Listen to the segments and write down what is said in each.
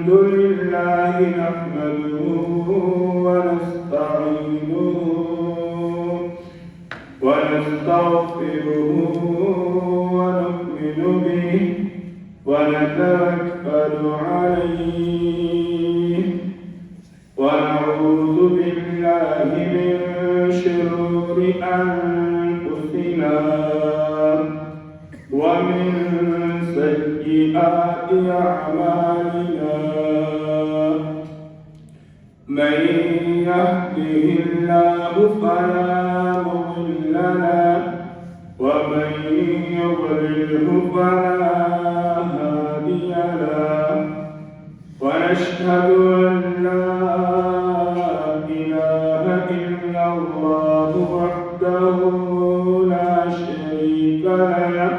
الحمد لله نحمده ونستعينه ونستغفره ونؤمن به ونتوكل عليه ونعوذ بالله من شرور أنفسنا ومن سيئات أعمالنا من يهده الله فلا مضل له ومن يضلله فلا هادي له ونشهد أن لا إله إلا الله وحده لا شريك له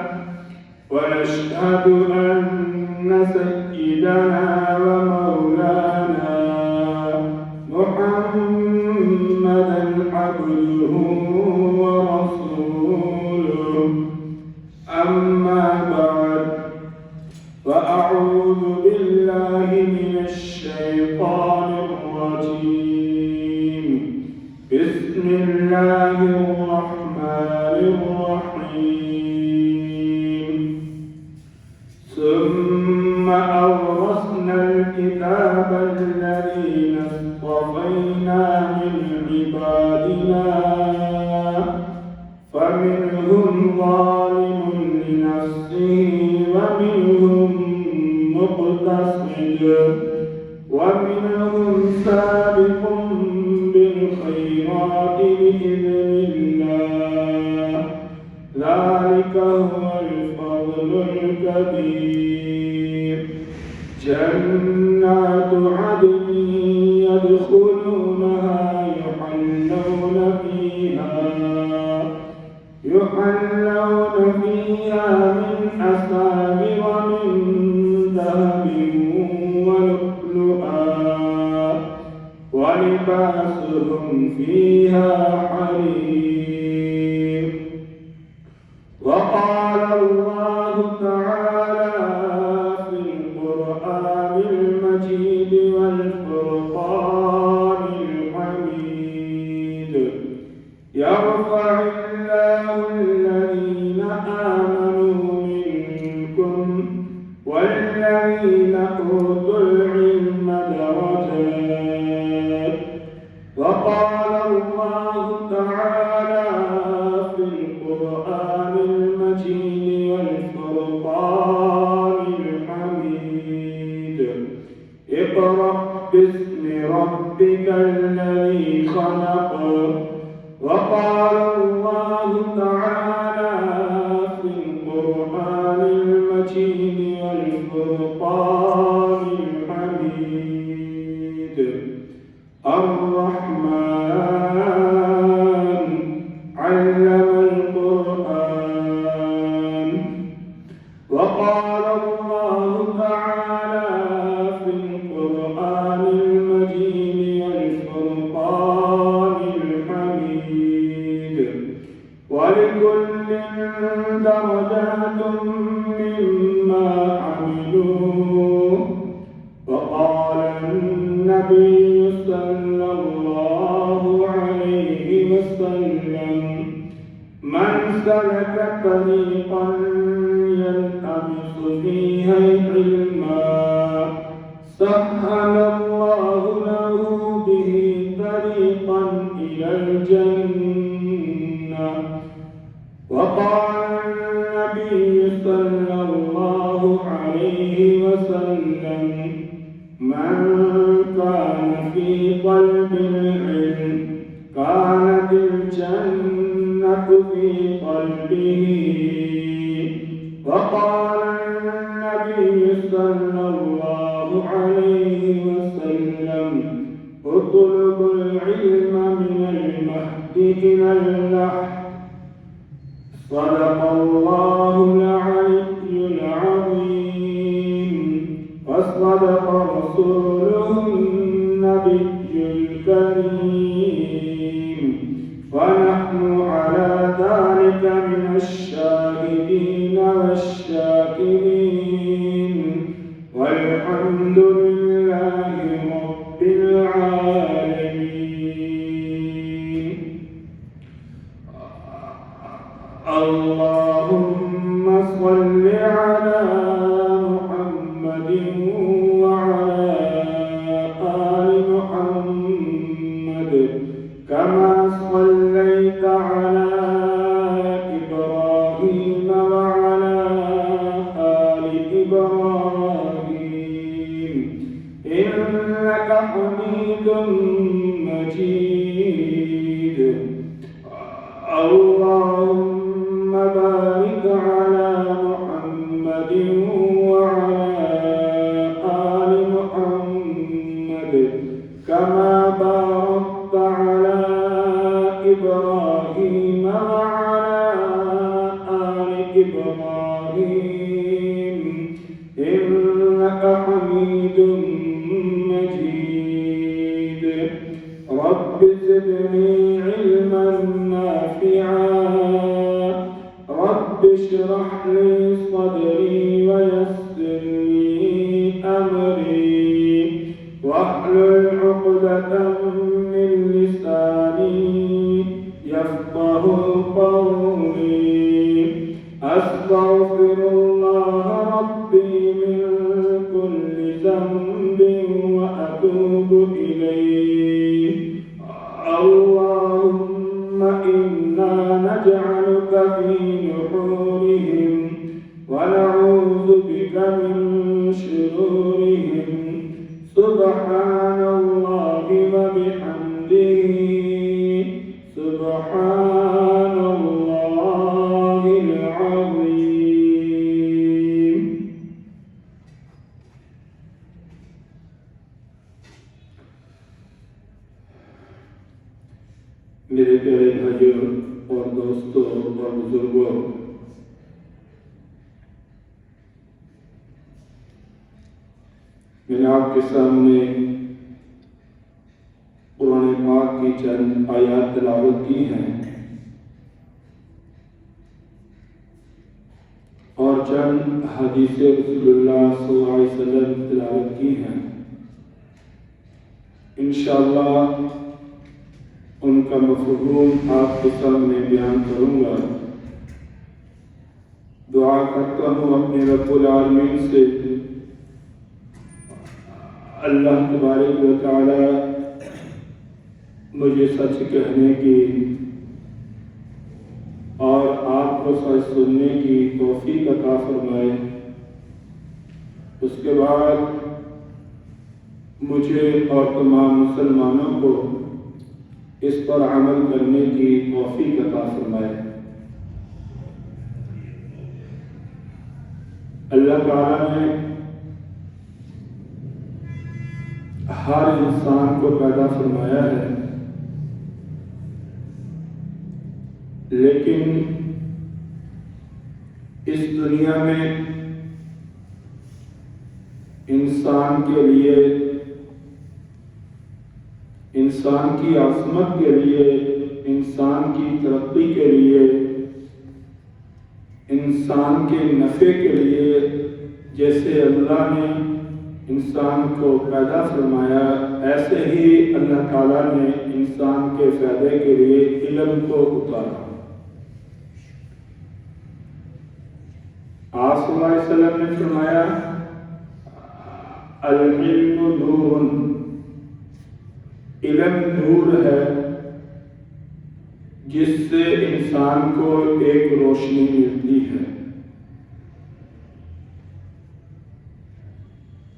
ونشهد أن سيدنا ومولانا محمدا عبده ورسوله أما بعد فأعوذ بالله من الشيطان الرجيم بسم الله الرحمن الرحيم ثم أورثنا الكتاب الذين اصطفينا من عبادنا فمنهم ظالم لنفسه ومنهم مقتصد ومنهم سابق بالخيرات بإذن الله ذلك هو الفضل الكبير جنات عدن يدخلونها يحلون فيها من أساور من ذهب ولؤلؤا ولباسهم فيها حرير وقال الله تعالى في القرآن المجيد والفرقان الحميد يرفع الله الذين آمنوا منكم والذين أوتوا العلم درجات وقال الله تعالى في القرآن المجيد والفرقان الحميد اقرأ باسم ربك الذي خلق وقال الله تعالى في القرآن المجيد والفرقان الحميد الرحمن علم القرآن وقال الله تعالى في القرآن المجيد والفرقان الحميد ولكل درجات مما عملوا وقال النبي صلى الله عليه وسلم من سلك طريقا يلتمس فيه علما سهل الله له به طريقا إلى الجنة وقال النبي صلى الله عليه وسلم من كان في قلب العلم كانت الجنة في قلبه وقال النبي صلى الله عليه وسلم اطلبوا العلم من المهد إلى اللحد صدق الله العلي العظيم وصدق رسوله النبي الكريم ونحن على ذلك من الشاهدين والشاكرين والحمد لله لله رب العالمين. اللهم صل على محمد وعلى آل محمد كما صليت على إبراهيم وعلى آل إبراهيم إنك حميد مجيد. اللهم بارك على محمد وعلى آل محمد كما باركت على إبراهيم وعلى آل إبراهيم إنك حميد مجيد. رب زدني علما نافعا. رب اشرح لي صدري ويسر لي أمري واحلل عقدة من لساني يفقه قولي. أستغفر الله ربي من كل ذنب وأتوب إليه. اللهم إنا نجعلك في نحورهم ونعوذ بك من شرورهم. سبحان الله وبحمده سبحان الله العظيم. میرے پیارے بھائیوں اور دوستوں اور بزرگوں، میں نے آپ کے سامنے قرآن پاک کی چند آیات تلاوت کی ہیں اور چند حدیث رسول اللہ صلی اللہ علیہ وسلم تلاوت کی ہیں. انشاءاللہ ان کا مفہوم آپ کے سامنے بیان کروں گا. دعا کرتا ہوں اپنے رب العالمین سے اللہ تبارک و تعالی مجھے سچ کہنے کی اور آپ کو سچ سننے کی توفیق عطا فرمائے. اس کے بعد مجھے اور تمام مسلمانوں کو اس پر عمل کرنے کی توفیق عطا فرمائے. اللہ تعالیٰ نے ہر انسان کو پیدا فرمایا ہے، لیکن اس دنیا میں انسان کے لیے، انسان کی عظمت کے لیے، انسان کی ترقی کے لیے، انسان کے نفع کے لیے جیسے اللہ نے انسان کو پیدا فرمایا، ایسے ہی اللہ تعالیٰ نے انسان کے فائدے کے لیے علم کو اتارا. آپ صلی اللہ علیہ وسلم نے فرمایا العلم نور، علم نور ہے جس سے انسان کو ایک روشنی ملتی ہے.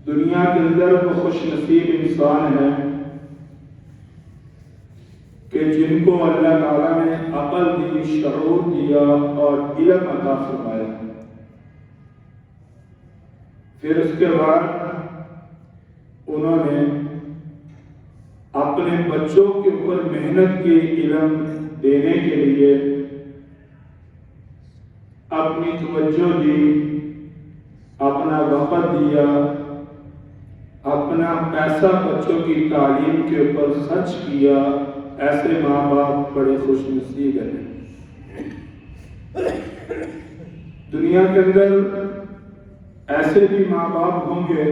دنیا کے اندر وہ خوش نصیب انسان ہیں کہ جن کو اللہ تعالیٰ نے عقل دی، شعور دیا اور علم عطا فرمایا. پھر اس کے بعد انہوں نے اپنے بچوں کے اوپر محنت کی علم دینے کے لیے، اپنی توجہ دی، اپنا وقت دیا، اپنا پیسہ بچوں کی تعلیم کے اوپر خرچ کیا. ایسے ماں باپ بڑے خوش نصیب ہیں. دنیا کے اندر ایسے بھی ماں باپ ہوں گے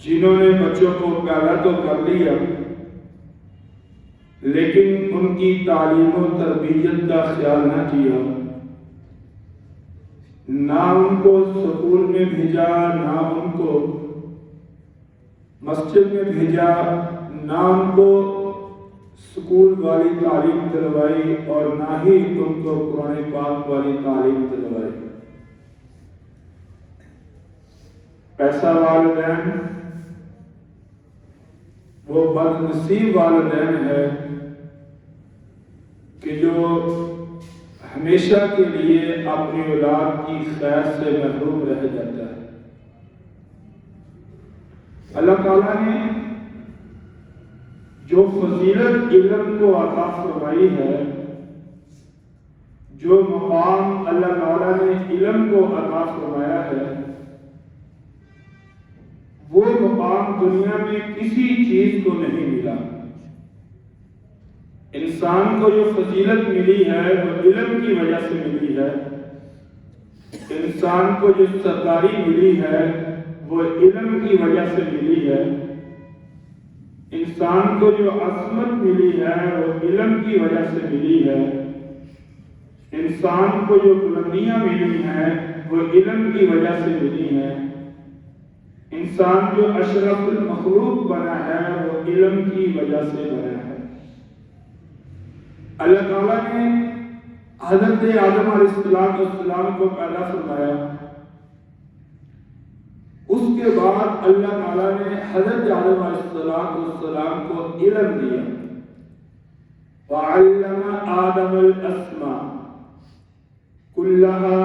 جنہوں نے بچوں کو پیدا تو کر لیا لیکن ان کی تعلیم و تربیت کا خیال نہ کیا، نہ ان کو سکول میں بھیجا، نہ ان کو مسجد میں بھیجا، نہ ان کو سکول والی تعلیم دلوائی اور نہ ہی ان کو قرآن پاک والی تعلیم دلوائی۔ ایسا والدین وہ بد نصیب والدین ہے کہ جو ہمیشہ کے لیے اپنی اولاد کی خیر سے محروم رہ جاتا ہے۔ اللہ تعالیٰ نے جو فضیلت علم کو عطا فرمائی ہے، جو مقام اللہ تعالیٰ نے علم کو عطا فرمایا ہے، وہ مقام دنیا میں کسی چیز کو نہیں ملا۔ انسان کو جو فضیلت ملی ہے وہ علم کی وجہ سے ملی ہے، انسان کو جو سرداری ملی ہے وہ علم کی وجہ سے ملی ہے، انسان کو جو عظمت ملی ہے وہ علم کی وجہ سے ملی ہے، انسان کو جو بلندیاں ملی ہیں وہ علم کی وجہ سے ملی ہیں، انسان جو اشرف المخلوق بنا ہے وہ علم کی وجہ سے بنا ہے۔ اللہ تعالیٰ نے حضرت آدم علیہ السلام کو پیدا فرمایا، اس کے بعد اللہ تعالیٰ نے حضرت آدم علیہ السلام کو علم دیا۔ وَعَلَّمَ آدَمَ الْأَسْمَاءَ كُلَّهَا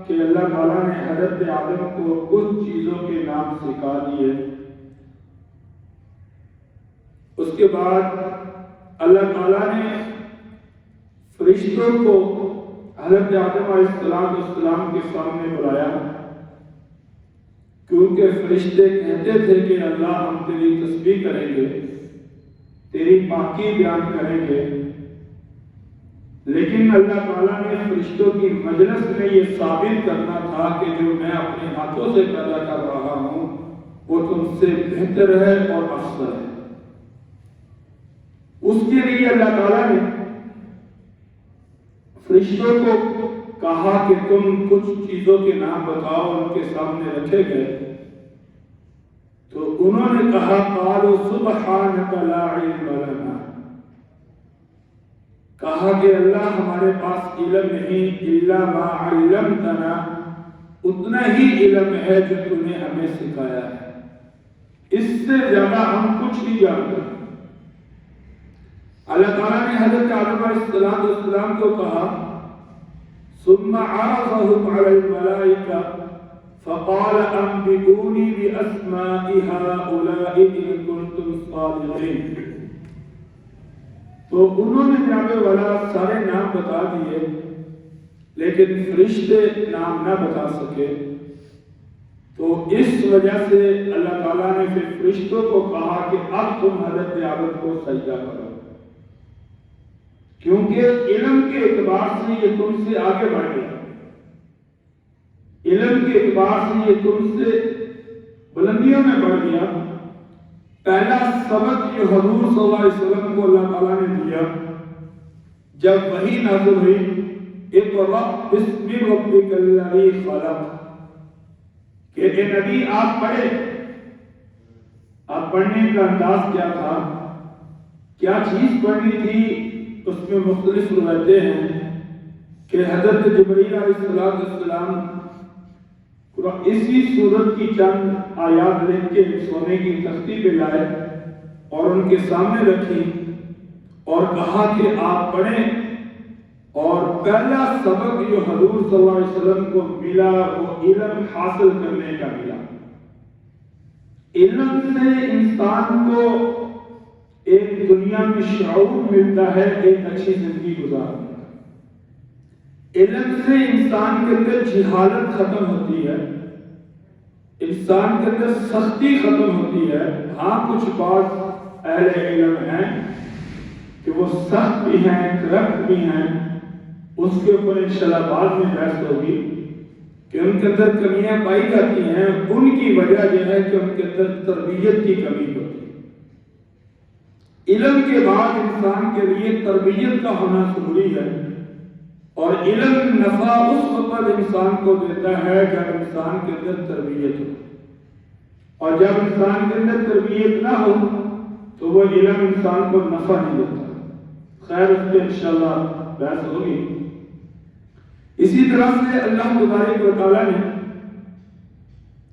کہ اللہ تعالیٰ نے حضرت آدم کو کچھ چیزوں کے نام سکھا دیے۔ اس کے بعد اللہ تعالیٰ نے فرشتوں کو حضرت آدم علیہ السلام کے سامنے بلایا، کیونکہ فرشتے کہتے تھے کہ اللہ ہم تیری تسبیح کریں گے، تیری پاکی بیان کریں گے، لیکن اللہ تعالیٰ نے فرشتوں کی مجلس میں یہ ثابت کرنا تھا کہ جو میں اپنے ہاتھوں سے پیدا کر رہا ہوں وہ تم سے بہتر ہے اور افضل ہے۔ اس کے لیے اللہ تعالیٰ نے فرشتوں کو کہا کہ تم کچھ چیزوں کے نام بتاؤ، ان کے سامنے رکھے گئے تو انہوں نے کہا قالوا سبحانک لا علم لنا، کہا کہ اللہ ہمارے پاس علم نہیں، الا ما علمتنا، اتنا ہی علم ہے جو تم نے ہمیں سکھایا ہے، اس سے زیادہ ہم کچھ نہیں جانتے۔ اللہ تعالیٰ نے حضرت آدم علیہ السلام کو کہا ثم عرضهم على الملائكة فقال انبئوني باسماء هؤلاء ان كنتم صادقين، تو انہوں نے جناب والا سارے نام بتا دیے لیکن فرشتے نام نہ بتا سکے، تو اس وجہ سے اللہ تعالیٰ نے پھر فرشتوں کو کہا کہ اب تم حضرت آدم کو سجدہ کرو، کیونکہ علم کے اعتبار سے یہ تم سے آگے بڑھ گیا، علم کے اعتبار سے یہ تم سے بلندیوں میں بڑھ گیا۔ پہلا سبق جو حضور صلی اللہ علیہ وسلم کو اللہ تعالیٰ نے دیا جب وحی نازل ہوئی اقرأ باسم ربک الذی خلق، کہ اے نبی آپ پڑھے، آپ پڑھنے کا انداز کیا تھا، کیا چیز پڑھنی تھی، اس میں مختلف روایتیں ہیں کہ حضرت جبرائیل علیہ السلام اسی سورت کی چند آیات لکھ کے سونے کی تختی پہ لائے اور ان کے سامنے رکھی اور کہا کہ آپ پڑھیں، اور پہلا سبق جو حضور صلی اللہ علیہ وسلم کو ملا وہ علم حاصل کرنے کا ملا۔ علم سے انسان کو ایک دنیا میں شعور ملتا ہے، ایک اچھی زندگی گزارنے کا۔ علم سے انسان کے اندر جہالت ختم ہوتی ہے، انسان کے اندر سختی ختم ہوتی ہے۔ ہاں کچھ بات اہل علم ہیں کہ وہ سخت بھی ہیں، کرپٹ بھی ہیں، اس کے اوپر انشاءاللہ بعد میں بحث ہوگی، کہ ان کے اندر کمیاں پائی جاتی ہیں، ان کی وجہ یہ ہے کہ ان کے اندر تربیت کی کمی ہوتی ہے۔ علم کے بعد انسان کے لیے تربیت کا ہونا ضروری ہے، اور علم نفع اس وقت انسان کو دیتا ہے جب انسان کے اندر تربیت ہو، اور جب انسان کے اندر تربیت نہ ہو تو وہ علم انسان کو نفع نہیں دیتا۔ خیر، اس پہ انشاءاللہ بحث ہوگی۔ اسی طرح سے اللہ تبارک و تعالیٰ نے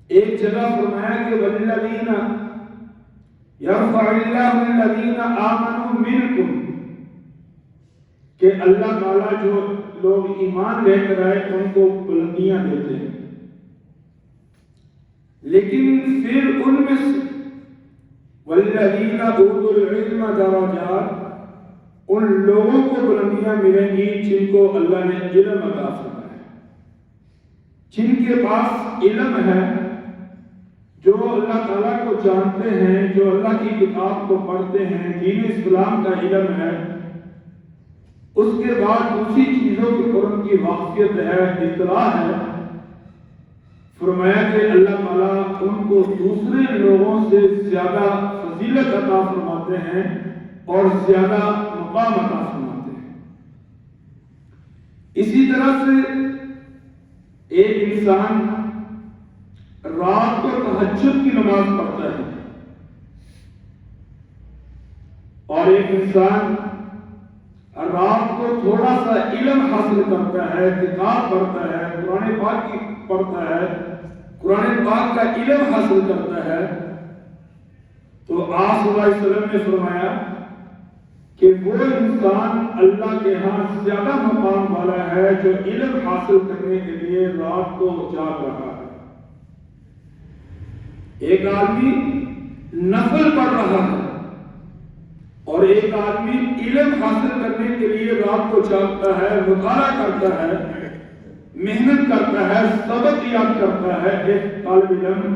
ایک جگہ فرمایا کہ وَالَّذِينَ يَرْفَعُ اللَّهُ الَّذِينَ آمَنُوا مِنْكُمْ، کہ اللہ تعالیٰ جو لوگ ایمان لے کر آئے ان کو بلندیاں دیتے ہیں، لیکن پھر ان میں سے وَالَّذِينَ أُوتُوا الْعِلْمَ دَرَجَاتٍ، ان لوگوں کو بلندیاں ملیں گی جن کو اللہ نے علم عطا فرمایا ہے، جن کے پاس علم ہے، جو اللہ تعالیٰ کو جانتے ہیں، جو اللہ کی کتاب کو پڑھتے ہیں، دین اسلام کا علم ہے، اس کے بعد دوسری چیزوں کے اوپر ان کی واقفیت ہے، اطلاع ہے۔ فرمایا کہ اللہ تعالیٰ ان کو دوسرے لوگوں سے زیادہ فضیلت عطا فرماتے ہیں اور زیادہ مقام عطا فرماتے ہیں۔ اسی طرح سے ایک انسان رات کو تہجد کی نماز پڑھتا ہے، اور ایک انسان رات کو تھوڑا سا علم حاصل کرتا ہے، کتاب پڑھتا ہے، قرآن پاک کی پڑھتا ہے، قرآن پاک کا علم حاصل کرتا ہے، تو آپ صلی اللہ علیہ وسلم نے فرمایا کہ وہ انسان اللہ کے ہاں زیادہ مقام والا ہے جو علم حاصل کرنے کے لیے رات کو جاگ رہا ہے۔ ایک آدمی نفل پڑھ رہا ہے اور ایک آدمی علم حاصل کرنے کے لیے رات کو جاگتا ہے، مطالعہ کرتا ہے، محنت کرتا ہے، سبق یاد کرتا ہے۔ ایک طالب علم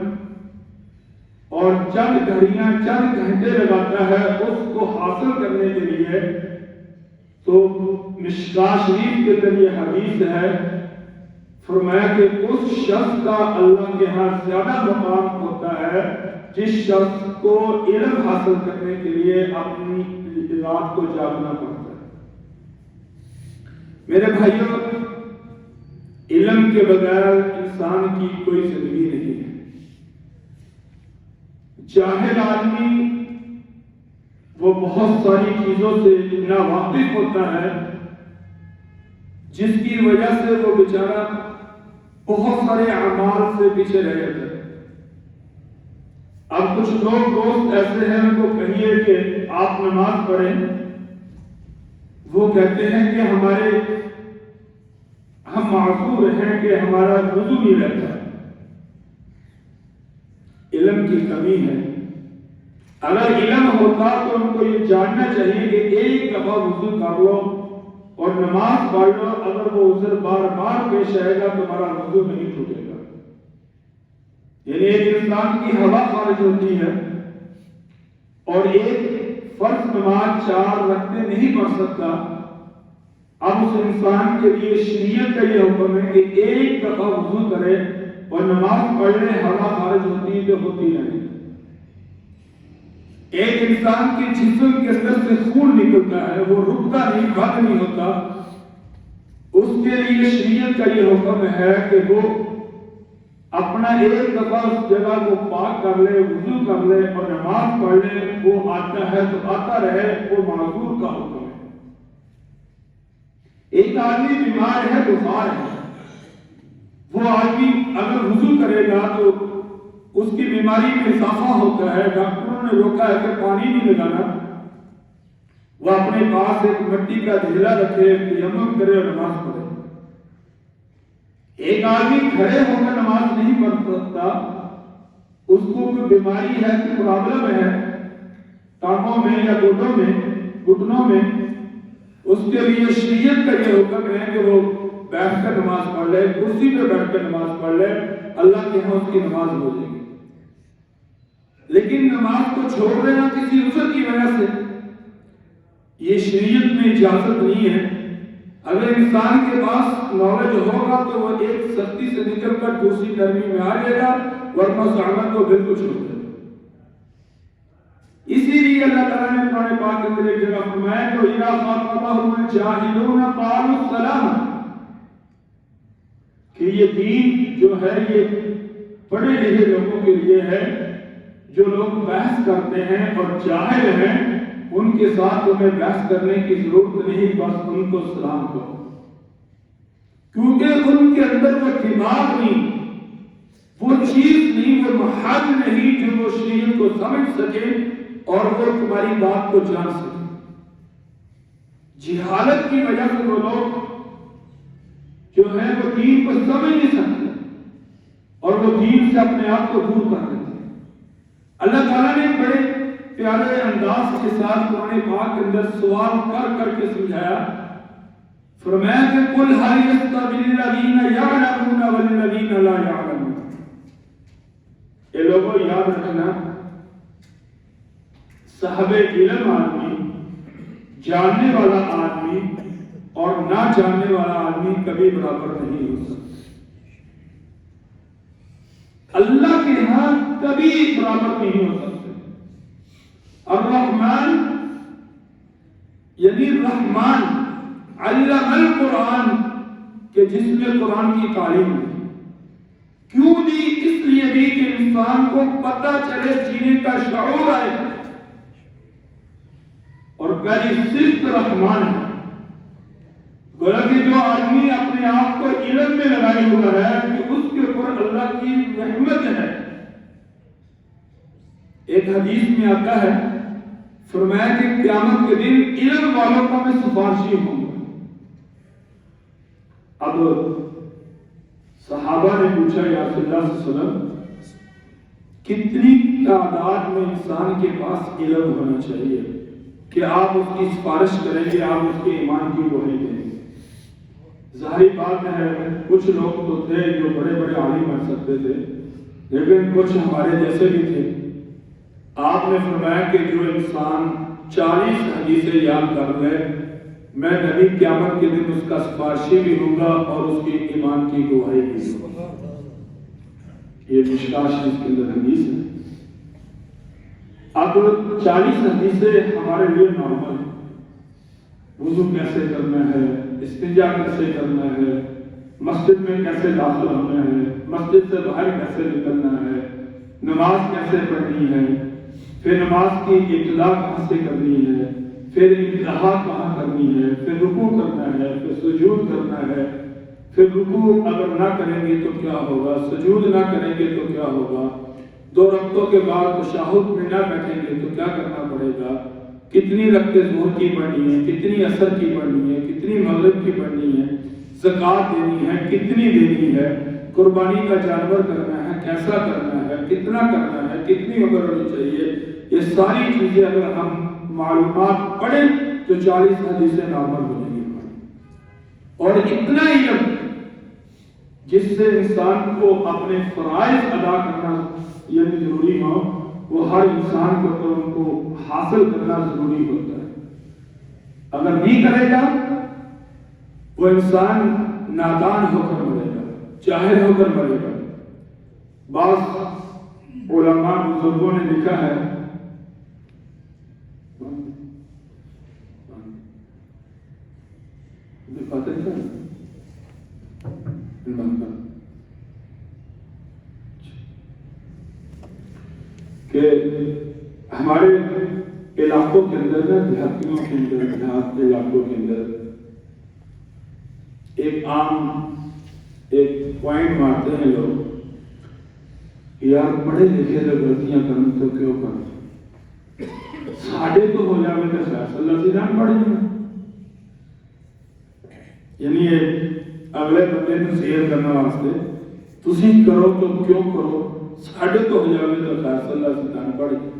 اور چند گھڑیاں، چند گھنٹے لگاتا ہے اس کو حاصل کرنے کے لیے، تو مشکاہ شریف کے اندر یہ حدیث ہے، فرمایا کہ اس شخص کا اللہ کے ہاں زیادہ مقام ہوتا ہے جس شخص کو علم حاصل کرنے کے لیے اپنی رات کو جاگنا پڑتا ہے۔ میرے بھائیوں، علم کے بغیر انسان کی کوئی زندگی نہیں ہے۔ جاہل آدمی وہ بہت ساری چیزوں سے ناواقف ہوتا ہے، جس کی وجہ سے وہ بیچارہ بہت سارے اعمال سے پیچھے رہ جاتا ہے۔ اب کچھ لوگ دوست ایسے ہیں، ان کو کہیے کہ آپ نماز پڑھیں، وہ کہتے ہیں کہ ہم معذور ہیں کہ ہمارا وضو نہیں رہتا۔ علم کی کمی ہے۔ اگر علم ہوتا تو ان کو یہ جاننا چاہیے کہ ایک دفعہ وضو کر لو اور نماز پڑھ لو، اگر وہ عذر بار بار پیش آئے گا تمہارا وضو نہیں ٹوٹے گا۔ یعنی ایک انسان کی ہوا خارج ہوتی ہے اور ایک فرض نماز 4 رکعتیں نہیں پڑھ سکتا، اب اس انسان کے لیے شریعت کا یہ حکم ہے کہ ایک دفعہ وضو کرے اور نماز پڑھنے، ہوا خارج ہوتی ہے تو ہوتی نہیں۔ ایک انسان کے جسم کے اندر سے خون نکلتا ہے، وہ رکتا نہیں، بند نہیں ہوتا، اس کے لیے شریعت کا یہ حکم ہے کہ وہ اپنا ایک دفعہ اس جگہ کو پاک کر لے، وضو کر لے اور نماز پڑھ لے۔ وہ آتا ہے تو آتا رہے، وہ معذور کا حکم ہے۔ ایک آدمی بیمار ہے، بخار ہے، وہ آدمی اگر وضو کرے گا تو اس کی بیماری میں اضافہ ہوتا ہے۔ ڈاکٹروں نے روکا ہے کہ پانی نہیں لگانا، وہ اپنے پاس ایک مٹی کا ڈھیلا رکھے، تیمم کرے اور نماز پڑھے۔ ایک آدمی کھڑے ہو کر نماز نہیں پڑھ سکتا، اس کو کوئی بیماری ہے، کوئی پرابلم ہے ٹانگوں میں یا گھٹنوں میں، اس کے لیے شریعت کا یہ حکم ہے کہ وہ بیٹھ کر نماز پڑھ لے، کرسی پہ بیٹھ کر نماز پڑھ لے، اللہ کے ہاں اس کی نماز ہو جائے گی۔ لیکن نماز کو چھوڑ دینا کسی عذر کی وجہ سے، یہ شریعت میں اجازت نہیں ہے۔ اگر انسان کے پاس نالج ہوگا تو وہ ایک سختی سے نکل کر دوسری نرمی میں آ جائے گا، ورنہ صحابہ کو بالکل چھوڑ دے گا۔ اسی لیے اللہ تعالیٰ نے قرآن پاک کے اندر ایک جگہ فرمایا کہ اِذَا خَاطَبَهُمُ الْجَاهِلُونَ قَالُوا سَلَامًا، کہ یہ دین جو ہے یہ پڑھے لکھے لوگوں کے لیے ہے، جو لوگ بحث کرتے ہیں اور جاہل ہیں ان کے ساتھ تمہیں بحث کرنے کی ضرورت نہیں، بس ان کو سلام کرو، کیونکہ ان کے اندر وہ دماغ نہیں، وہ چیز نہیں، وہ محل نہیں جو وہ شریعت کو سمجھ سکے اور وہ تمہاری بات کو جان سکے۔ جہالت کی وجہ سے وہ لوگ جو ہے وہ دین کو سمجھ نہیں سکتے اور وہ دین سے اپنے آپ کو دور کر دیتے ہیں۔ اللہ تعالیٰ نے بڑے پیارے انداز کے ساتھ قرآن پاک کے اندر سوال کر کر کے سمجھایا، فرمایا کہ قُلْ هَلْ يَسْتَوِي الَّذِينَ يَعْلَمُونَ وَالَّذِينَ لَا يَعْلَمُونَ۔ اے لوگوں یاد رکھنا، صاحب علم آدمی، جاننے والا آدمی اور نہ جاننے والا آدمی کبھی برابر نہیں ہو سکتا۔ اللہ کے ہاں کبھی برابر نہیں ہو سکتے۔ الرحمن یعنی رحمان علم القرآن، کہ جس نے قرآن کی تعلیم دی، کیوں دی؟ اس لیے بھی کہ انسان کو پتہ چلے، جینے کا شعور آئے، اور پہلی صرف رحمان ہے۔ گویا کہ جو آدمی اپنے آپ کو علم میں لگائے ہوا ہے کہ اس کے اوپر اللہ کی رحمت ہے۔ ایک حدیث میں آتا ہے، فرمایا کہ قیامت کے دن علم والوں کا میں سفارشی ہوں گا۔ اب صحابہ نے پوچھا یا رسول اللہ صلی اللہ علیہ وسلم، کتنی تعداد میں انسان کے پاس علم ہونا چاہیے کہ آپ اس کی سفارش کریں گے، آپ اس کے ایمان کی گواہی دیں گے؟ ظاہری بات ہے، کچھ لوگ تو تھے جو بڑے بڑے عالم بن سکتے تھے، لیکن کچھ ہمارے جیسے بھی تھے۔ آپ نے فرمایا کہ جو انسان 40 حدیثیں یاد کر لے، میں نبی قیامت کے دن اس کا سفارشی بھی ہوں گا اور اس کی ایمان کی گواہی بھی ہوں گا۔ یہ مشکاہ شریف کے اندر حدیث ہے۔ اب 40 حدیثیں ہمارے لیے نارمل ہیں، وضو کیسے کرنا ہے، استنجا کیسے کرنا ہے، مسجد میں کیسے داخل ہونا ہے، مسجد سے باہر کیسے نکلنا ہے، نماز کیسے پڑھنی ہے، پھر نماز کی ابتدا کہاں سے کرنی ہے، پھر انتہا کہاں کرنی ہے، پھر رکوع کرنا ہے، پھر سجود کرنا ہے، پھر رکوع اگر نہ کریں گے تو کیا ہوگا، سجود نہ کریں گے تو کیا ہوگا، 2 رکعتوں کے بعد تشہد میں نہ بیٹھیں گے تو کیا کرنا پڑے گا، کتنی رکعتیں ظہر کی پڑھنی ہے، کتنی عصر کی پڑھنی ہے، کتنی مغرب کی پڑھنی ہے، زکوٰۃ دینی ہے، کتنی دینی ہے، قربانی کا جانور کرنا ہے، کیسا کرنا ہے، کتنا کرنا ہے، کتنی عمر ہونی چاہیے، یہ ساری چیزیں اگر ہم معلومات پڑھیں تو 40 حدیثیں نارمل ہو جائیں گی۔ اور اتنا علم جس سے انسان کو اپنے فرائض ادا کرنا یعنی ضروری ہو، وہ ہر انسان کو ان کو حاصل کرنا ضروری ہوتا ہے۔ اگر نہیں کرے گا وہ انسان نادان ہو کر مرے گا، جاہل ہو کر مرے گا۔ بعض علماء بزرگوں نے لکھا ہے، کہ ہمارے علاقوں کے اندر، دیہاتیوں کے اندر، دیہات علاقوں کے اندر ایک عام ایک پوائنٹ مارتے ہیں لوگ، یار پڑھے لکھے تو غلطیاں کریں تو کیوں کریں، ساڑھے تو ہو جاوے تو فیصلہ اللہ سے جان پڑے گا۔ یعنی اگلے بندے کو شیئر کرنے واسطے تسی کرو تو کیوں کرو، ساڑھے تو ہو جاوے تو فیصلہ اللہ سے جان پڑے گا۔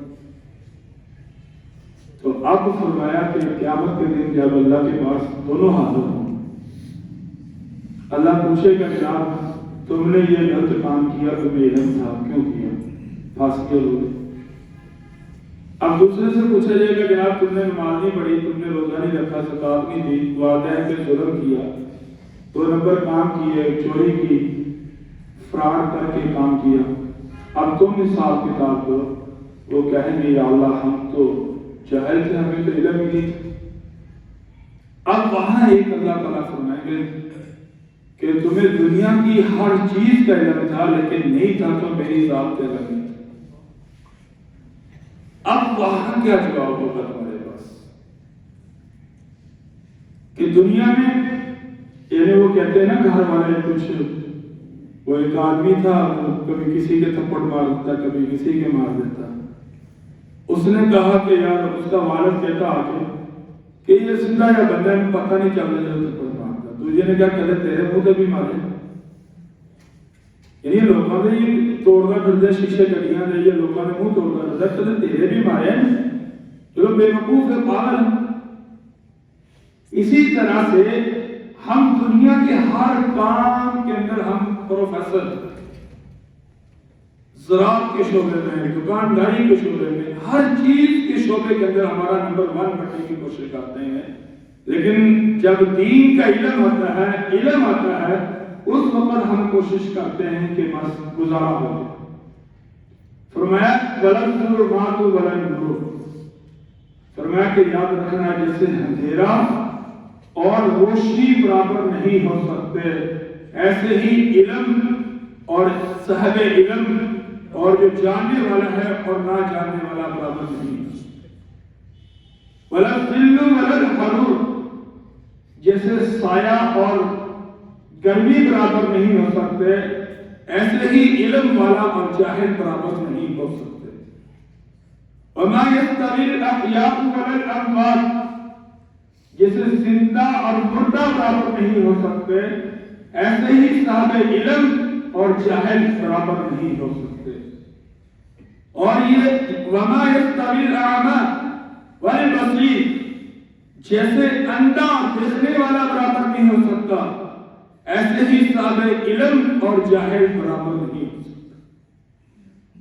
تو اب فرمایا کہ قیامت کے دن جب اللہ کے پاس دونوں حاضر ہوں، اللہ پوچھے گا جناب تم نے یہ غلط کام کیا، تمہیں علم تھا، کیوں کیا، پھانسی ہو گئی۔ اب دوسرے سے پوچھا جائے گا جناب تم نے نماز نہیں پڑھی، تم نے روزہ نہیں رکھا، زکات نہیں دی، والدین پہ ظلم کیا، 2 نمبر کام کیے، چوری کی، فراڈ کر کے کام کیا، اب تم حساب کتاب دو. وہ کہیں گے یا اللہ ہم تو جاہل تھے، ہمیں تو علم ہی نہیں تھا. اب وہاں ایک اللہ تعالیٰ فرمائیں گے کہ تمہیں دنیا کی ہر چیز کا علم تھا لیکن نہیں تھا تو میری ذات کا علم نہیں تھا. اب وہاں کیا جواب ہوگا تمہارے پاس کہ دنیا میں یعنی وہ کہتے ہیں نا گھر والے کچھ، وہ ایک آدمی تھا کبھی کسی کے تھپڑ مار دیتا کبھی کسی کے مار دیتا. اس نے کہا کہ یار اس کا والد کہتا آگے کہ یہ زندہ یا بندہ میں پتہ نہیں چل رہا جو تھپڑ مارتا. تجھے نے کیا کہتے تیرے منہ سے بھی مارے، یعنی لوگوں نے یہ توڑنا پھر دے شیشے گڑیاں دے، یہ لوگوں نے منہ توڑنا پھر دے کہتے تیرے بھی مارے ہیں. چلو بے وقوف ہے، پاگل. اسی طرح سے ہم دنیا کے ہر کام کے اندر ہم پروفیسر، زراعت کے شعبے میں، دکانداری کے شعبے میں، ہر چیز کے شعبے کے اندر ہمارا نمبر 1 بننے کی کوشش کرتے ہیں. لیکن جب دین کا علم آتا ہے اس وقت ہم کوشش کرتے ہیں کہ بس گزارا ہو جائے. فرمایا وَلَنْ مَاتُ وَلَنْ نُورُ، فرمایا کہ یاد رکھنا جیسے اندھیرا اور روشنی برابر نہیں ہو سکتے، ایسے ہی علم اور صاحب علم اور جو جاننے والا ہے اور نہ جاننے والا برابر نہیں. وَلَا الظِّلُّ وَلَا الْحَرُورُ، جیسے سایہ اور گرمی برابر نہیں ہو سکتے، ایسے ہی علم والا اور جاہل برابر نہیں ہو سکتے. وَمَا يَسْتَوِي الْأَحْيَاءُ وَلَا الْأَمْوَاتُ، جیسے زندہ اور مردہ برابر نہیں ہو سکتے، ایسے ہی صاحب علم اور جاہل برابر نہیں ہو سکتے. اور یہ وَمَا يَسْتَوِي الْأَعْمَى وَالْبَصِيرُ، جیسے اندھا دیکھنے والا برابر نہیں ہو سکتا، ایسے ہی صاحب علم اور جاہل برابر نہیں ہو سکتا.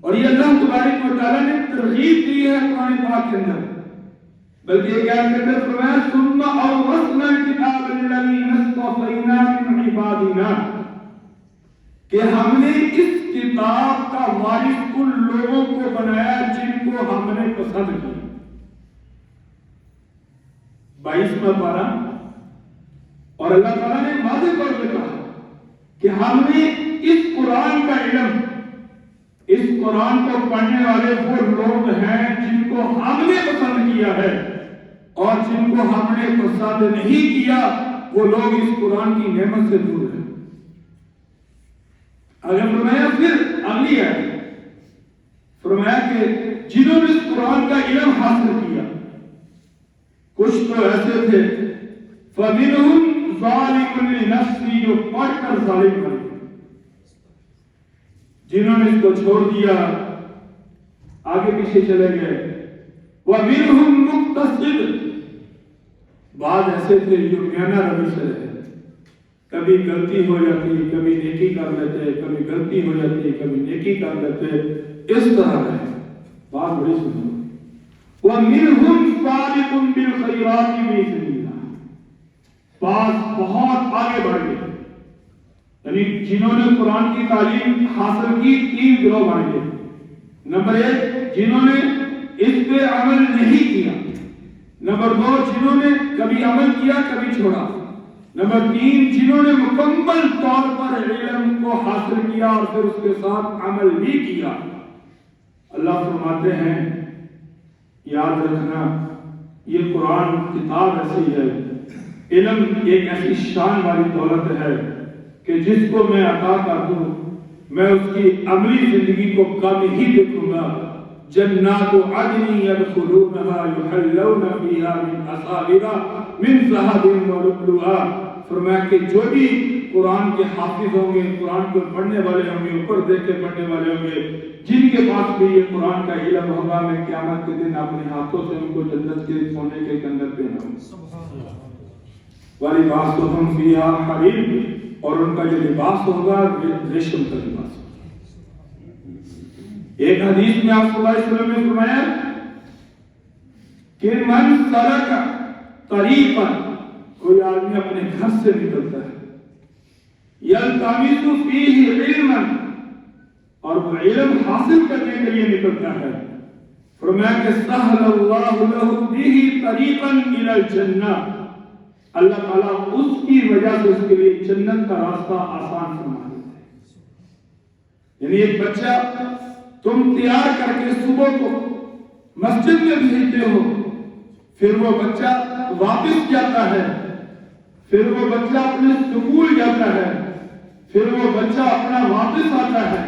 اور یہ اللہ تبارک و تعالیٰ نے ترغیب دی ہے قرآن پاک کے اندر، بلکہ ایک آیت کے اندر فرمایا ثم اورثنا الکتاب الذین اصطفینا من عبادنا، کہ ہم نے اس کتاب کا وارث ان لوگوں کو بنایا جن کو ہم نے پسند کیا. 22واں پارہ. اور اللہ تعالیٰ نے واضح طور پہ کہا کہ ہم نے اس قرآن کا علم، اس قرآن کو پڑھنے والے وہ لوگ ہیں جن کو ہم نے پسند کیا ہے، اور جن کو ہم نے پسند نہیں کیا وہ لوگ اس قرآن کی نعمت سے دور ہیں. اگر فرمایا پھر اگلی ہے فرمایا کہ جنہوں نے اس قرآن کا علم حاصل کیا، کچھ تو ایسے تھے فَمِنْهُمْ ظَالِمٌ لِنَفْسِهِ، جو پڑھ کر ظالم بن گئے، جنہوں نے اس کو چھوڑ دیا آگے پیچھے چلے گئے. وَمِنْهُمْ مُقْتَصِدٌ، بعض ایسے تھے جو میانہ روی سے رہے، کبھی غلطی ہو جاتی کبھی نیکی کر لیتے، کبھی غلطی ہو جاتی کبھی نیکی کر لیتے، اس طرح رہے. بات بڑی سنو. وَمِنْهُمْ سَابِقٌ بِالْخَيْرَاتِ بِإِذْنِ اللَّهِ، بعض بہت آگے بڑھ گئے، یعنی جنہوں نے قرآن کی تعلیم حاصل کی 3 گروہ بن گئے. نمبر 1 جنہوں نے اس پہ عمل نہیں کیا. نمبر 2 جنہوں نے کبھی عمل کیا کبھی چھوڑا. نمبر 3 جنہوں نے مکمل طور پر علم کو حاصل کیا اور پھر اس کے ساتھ عمل بھی کیا. اللہ فرماتے ہیں یاد رکھنا یہ قرآن کتاب ایسی ہے، علم ایک ایسی شان والی دولت ہے کہ جس کو میں عطا کر دوں میں اس کی عملی زندگی کو کم ہی دیکھوں گا. جنات عدن يدخلونها يحلون فيها من أساور من ذهب ولؤلؤا. فرمایا کہ جو بھی قرآن کے حافظ ہوں گے، قرآن کو پڑھنے والے ہوں گے، اوپر دیکھ کے پڑھنے والے ہوں گے، جن کے پاس بھی یہ قرآن کا علم ہوگا، میں قیامت کے دن اپنے ہاتھوں سے ان کو جنت کے سونے کے کنگن پہناؤں. وَلِبَاسُهُمْ فِيهَا حَرِيرٌ، اور ان کا جو لباس ہوگا ریشم کا لباس ہوگا. ایک حدیث میں آپ صلی اللہ علیہ وسلم نے فرمایا کہ من سلک طریقا، کوئی آدمی اپنے گھر سے نکلتا ہے، یلتمس فیہ علما، اور وہ علم حاصل کرنے کے لیے نکلتا ہے، فرمایا کہ سہل اللہ لہ بہ طریقا الی الجنہ، اللہ تعالیٰ اس کی وجہ سے اس کے لیے جنت کا راستہ آسان فرما دیتے ہیں۔ یعنی ایک بچہ تم تیار کر کے صبح کو مسجد میں بھیجتے ہو، پھر وہ بچہ واپس جاتا ہے، پھر وہ بچہ اپنے سکول جاتا ہے، پھر وہ بچہ اپنا واپس آتا ہے،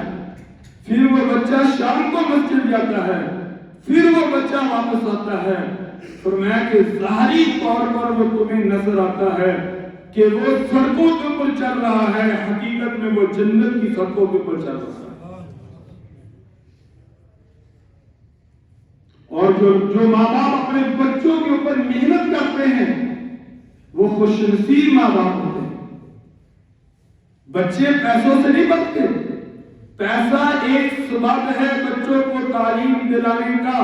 پھر وہ بچہ شام کو مسجد جاتا ہے، پھر وہ بچہ واپس آتا ہے، فرمایا کہ ظاہری طور پر وہ تمہیں نظر آتا ہے کہ وہ سڑکوں کے اوپر چل رہا ہے، حقیقت میں وہ جنت کی سڑکوں کے اوپر چل رہا ہے۔ اور جو ماں باپ اپنے بچوں کے اوپر محنت کرتے ہیں وہ خوش نصیب ماں باپ ہوتے ہیں۔ بچے پیسوں سے نہیں بنتے، پیسہ ایک سبب ہے بچوں کو تعلیم دلانے کا۔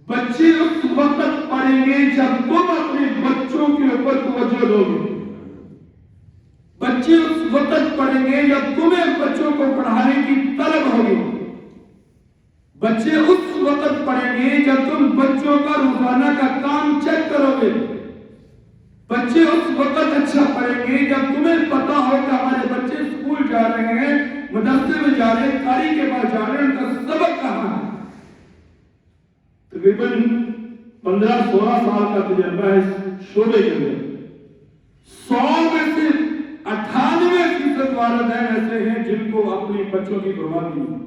بچے اس وقت پڑھیں گے جب تم اپنے بچوں کے اوپر توجہ دو گے، بچے اس وقت پڑھیں گے جب تمہیں بچوں کو پڑھانے کی طلب ہوگی، بچے اس وقت پڑھیں گے جب تم بچوں کا روزانہ کا کام چیک کرو گے، بچے اس وقت اچھا پڑھیں گے جب تمہیں پتا ہو کہ ہمارے بچے اسکول جا رہے ہیں، مدرسے میں جا رہے ہیں، قاری کے پاس جا رہے ہیں، ان کا سبق کہاں ہے۔ تقریباً 15-16 سال کا تجربہ ہے اس شعبے کے اندر، 100 میں سے 98% والدین ایسے ہیں جن کو اپنے بچوں کی پرواہ نہیں،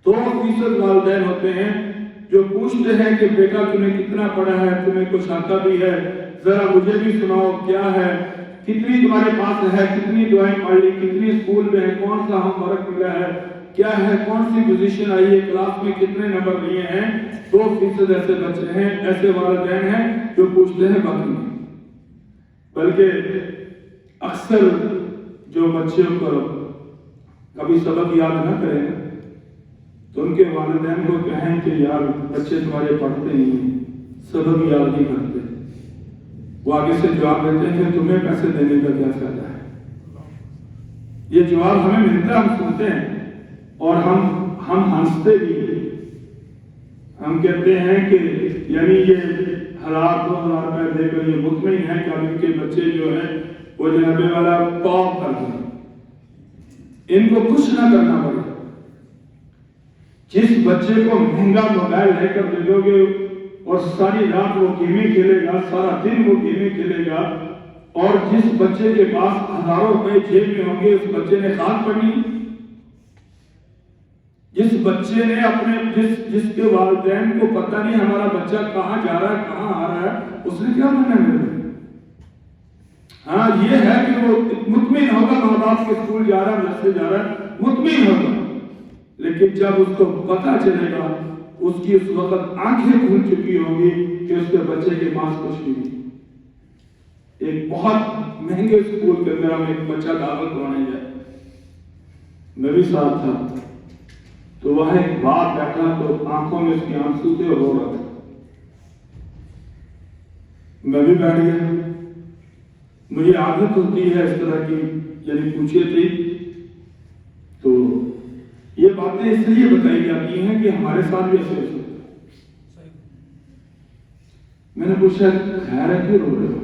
2% والدین ہوتے ہیں جو پوچھتے ہیں کہ بیٹا تمہیں کتنا پڑھا ہے، تمہیں کچھ آتا بھی ہے، ذرا مجھے بھی سناؤ کیا ہے، کتنی تمہارے پاس ہے، کتنی دعائیں پڑھ لی، کتنی اسکول میں ہے، کون سا ہوم ورک ملا ہے، کیا ہے، کون سی پوزیشن آئی ہے، کلاس میں کتنے نمبر لیے ہیں۔ 2% ایسے بچے ہیں، ایسے والدین ہیں جو پوچھتے ہیں، باقی نہیں۔ بلکہ اکثر جو بچوں کو کبھی سبق یاد نہ کریں تو ان کے والدین کو کہیں کہ یار بچے تمہارے پڑھتے نہیں، سبق یاد نہیں کرتے، وہ آگے سے جواب دیتے ہیں کہ تمہیں پیسے دینے کا کیا فائدہ ہے۔ یہ جواب ہمیں ملتا ہے، ہم سنتے ہیں اور ہم ہنستے بھی ہیں۔ ہم کہتے ہیں کہ یعنی یہ 1000-2000 روپے دے کر یہ مطمئن ہے کہ اب ان کے بچے جو ہیں وہ جناب والا ٹاپ کر دیں، ان کو کچھ نہ کرنا پڑے۔ جس بچے کو مہنگا موبائل لے کر دے دو گے اور ساری رات وہ گیمیں کھیلے گا، سارا دن وہ گیمیں کھیلے گا، اور جس بچے کے پاس ہزاروں روپے جیب میں ہوں گے اس بچے نے خاک پڑنی۔ جس بچے نے اپنے جس کے والدین کو پتہ نہیں ہمارا بچہ کہاں جا رہا ہے کہاں آ رہا ہے، اس نے کیا بننا میرے؟ ہاں یہ ہے کہ وہ مطمئن ہوگا ماں باپ کے اسکول جا رہا ہے، مدرسے جا رہا ہے، مطمئن ہوگا، لیکن جب اس کو پتہ چلے گا اس کی اس وقت آنکھیں کھل چکی ہوں گی کہ اس کے بچے کے پاس کچھ نہیں۔ ایک بہت مہنگے اسکول کے اندر ہم ایک بچہ داخل کروانے جائے، میں بھی ساتھ تھا، تو وہاں ایک باپ بیٹھا تو آنکھوں میں اس کی آنسو تھے اور رو رہا تھا، میں بھی بیٹھ گیا۔ مجھے عادت ہوتی ہے اس طرح کی، یعنی پوچھے تھی تو یہ باتیں اس لیے بتائی جاتی ہیں کہ ہمارے ساتھ بھی ایسے ہو سکتا ہے۔ میں نے پوچھا خیر ہے کیوں رو رہے ہو؟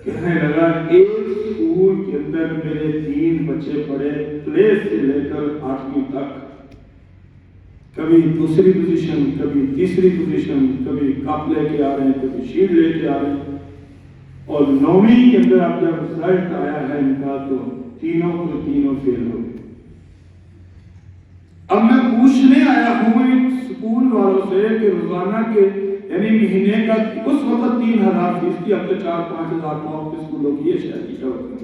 کہنے لگا ایک اسکول کے اندر میرے 3 بچے پڑھے، پلے سے لے کر 8ویں تک، کبھی دوسری پوزیشن، کبھی تیسری پوزیشن، کبھی کپ لے کے آ رہے ہیں، کبھی شیٹ لے کے آ رہے ہیں، اور 9ویں کے اندر اب جب رزلٹ آیا ہے ان کا تو تینوں فیل ہو گئے۔ اب میں پوچھنے آیا ہوں اسکول والوں سے کہ روزانہ کے یعنی مہینے کا اس وقت 3000 فیس تھی، اب تو 4-5 ہزار ٹاپ کے اسکولوں کی ہے شہر کی جگہ